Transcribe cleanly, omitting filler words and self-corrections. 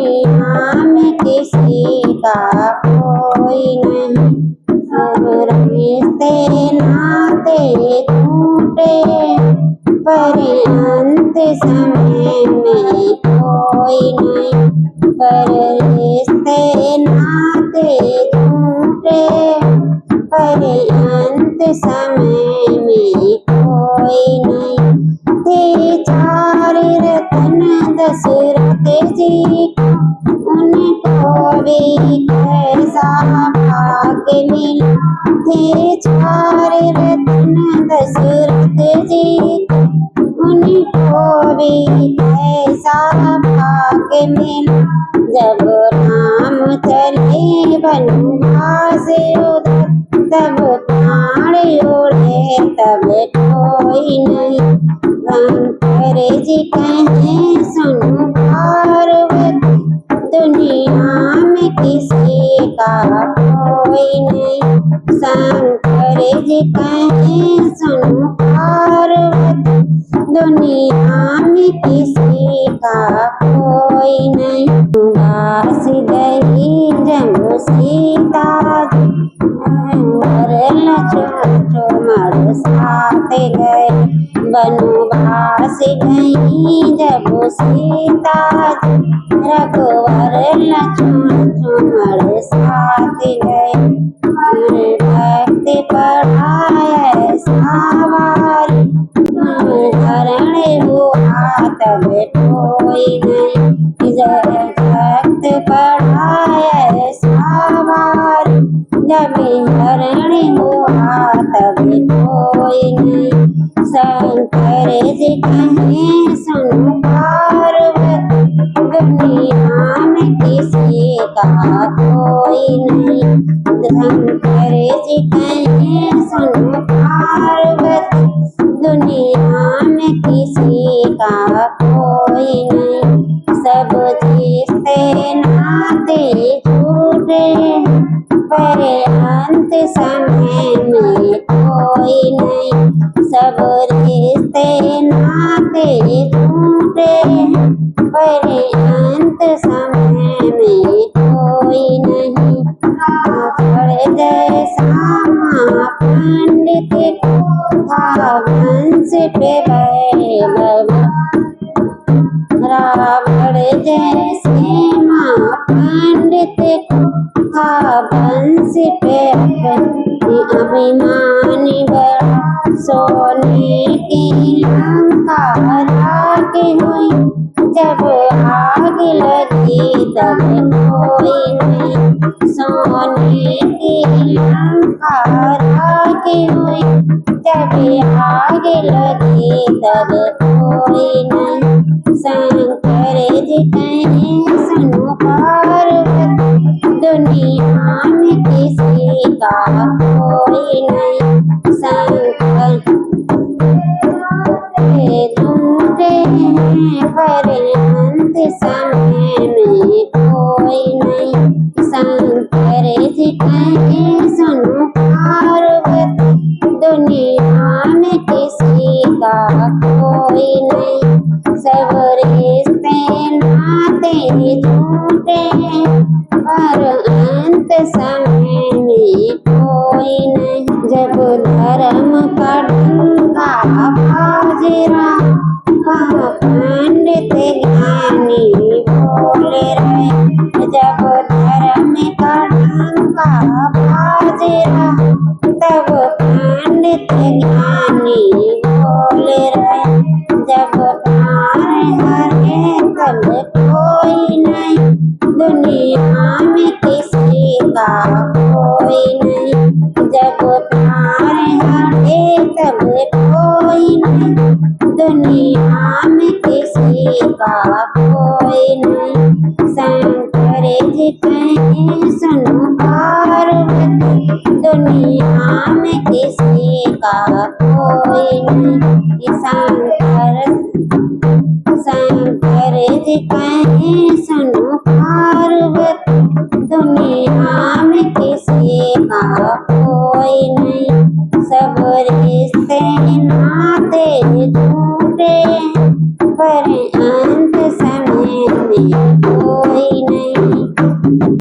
दुनिया में किसी का कोई नहीं। सब रिश्ते नाते टूटे, पर अंत समय में कोई नहीं। पर रिश्ते नाते टूटे, पर अंत समय में कोई नहीं। थे चार रतन दशरथ जी को, उनको भी कैसा भाग्य मिला। थे चार रतन दशरथ जी को, उनको भी कैसा भाग्य मिला। जब राम चले वनवास उधर, तब प्राण उड़े तब कोई नहीं। शंकर जी कहें सुनो पार्वती, दुनिया में किसी का कोई नहीं। शंकर जी कहें सुनो पार्वती, दुनिया में किसी का कोई नहीं। वास गई जब सीता जी, लक्ष्मण साथ गए। वनवास गई जब सीता जी, रघुवर लक्ष्मण साथ गए। भक्ति पढ़ाए सवारी, हरण हुआ तब कोई नहीं। भक्त पढ़ाए सवारी, जब हरण हुआ तब कोई नहीं। शंकर जी कहें सुनो पार्वती, दुनिया में किसी का कोई नहीं। शंकर जी कहें सुनो पार्वती, दुनिया में किसी का कोई नहीं। सब रिश्ते नाते छूटे, पर अंत समय में कोई नहीं। सब रिश्ते नाते छूटे, पर अंत समय में कोई नहीं। अकड़ जैसा पंडित था वंश पे वैभव, रावण जैसे माँ पंडित था वंश पे अभिमानी बड़ा। सोने की लंका राख हुई, जब आग लगी तब कोई नहीं। सोने की लंका राख हुई, जब आग लगी तब कोई नहीं। शंकर जी कहें सुनो पार्वती, दुनिया में किसी का कोई नहीं। शंकर टूटे हैं, पर अंत समय में कोई नहीं। शंकर जी कहें सुनो पार्वती, दुनिया में किसी का कोई नहीं। सब रिश्ते नाते छूटे, पर अंत समय में कोई नहीं। जब धर्म का डंका बाजरा, पंडित ज्ञानी बोले रहे। जब धर्म का डंका बाजरा, तब पंडित ज्ञानी बोले रहे। जब प्राण हरे तब कोई नहीं, दुनिया में किसी का कोई नहीं। जब प्राण हरे तब कोई नहीं, दुनिया में किसी का कोई नहीं। शंकर जी कहें सुनो पार्वती, दुनिया में किसी का कोई नहीं। शंकर जी कहें सुनो पार्वती, दुनिया में किसी का कोई नहीं। सब रिश्ते नाते झूठे, पर